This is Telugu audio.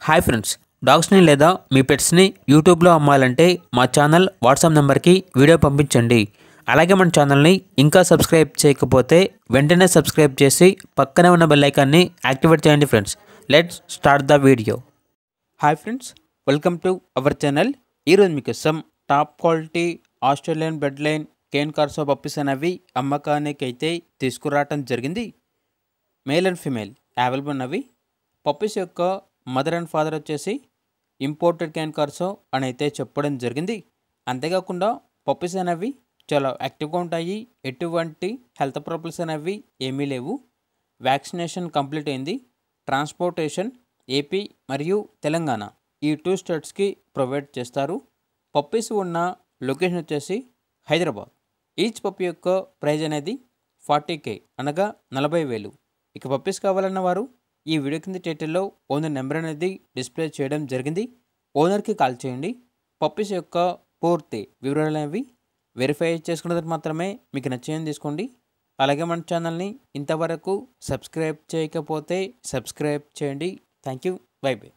హాయ్ ఫ్రెండ్స్, డాగ్స్ని లేదా మీ పెట్స్ని యూట్యూబ్లో అమ్మాలంటే మా ఛానల్ వాట్సాప్ నెంబర్కి వీడియో పంపించండి. అలాగే మన ఛానల్ని ఇంకా సబ్స్క్రైబ్ చేయకపోతే వెంటనే సబ్స్క్రైబ్ చేసి పక్కనే ఉన్న బెల్ ఐకాన్ని యాక్టివేట్ చేయండి friends. Let's start the video. Hi friends, welcome to our channel. ఈరోజు మీకోసం top quality Australian bloodline Cane Corso puppies అనేవి అమ్మకానికి అయితే తీసుకురావటం జరిగింది. మేల్ అండ్ ఫీమేల్ అవైలబుల్ ఉన్నవి. పప్పీస్ యొక్క మదర్ అండ్ ఫాదర్ వచ్చేసి ఇంపోర్టెడ్ క్యాన్ కార్సో అని అయితే చెప్పడం జరిగింది. అంతేకాకుండా పప్పీస్ అనేవి చాలా యాక్టివ్గా ఉంటాయి. ఎటువంటి హెల్త్ ప్రాబ్లమ్స్ అనేవి ఏమీ లేవు. వ్యాక్సినేషన్ కంప్లీట్ అయింది. ట్రాన్స్పోర్టేషన్ ఏపీ మరియు తెలంగాణ ఈ 2 స్టేట్స్కి ప్రొవైడ్ చేస్తారు. పప్పీస్ ఉన్న లొకేషన్ వచ్చేసి హైదరాబాద్. ఈచ్ పప్పీ యొక్క ప్రైజ్ అనేది 40K అనగా 40,000. ఇక పప్పీస్ కావాలన్న వారు ఈ వీడియో కింద టైటిల్లో ఓనర్ నెంబర్ అనేది డిస్ప్లే చేయడం జరిగింది. ఓనర్కి కాల్ చేయండి. పప్పీస్ యొక్క పూర్తి వివరాలు అనేవి వెరిఫై చేసుకున్న తర్వాత మాత్రమే మీకు నచ్చేది తీసుకోండి. అలాగే మన ఛానల్ని ఇంతవరకు సబ్స్క్రైబ్ చేయకపోతే సబ్స్క్రైబ్ చేయండి. Thank you. By by.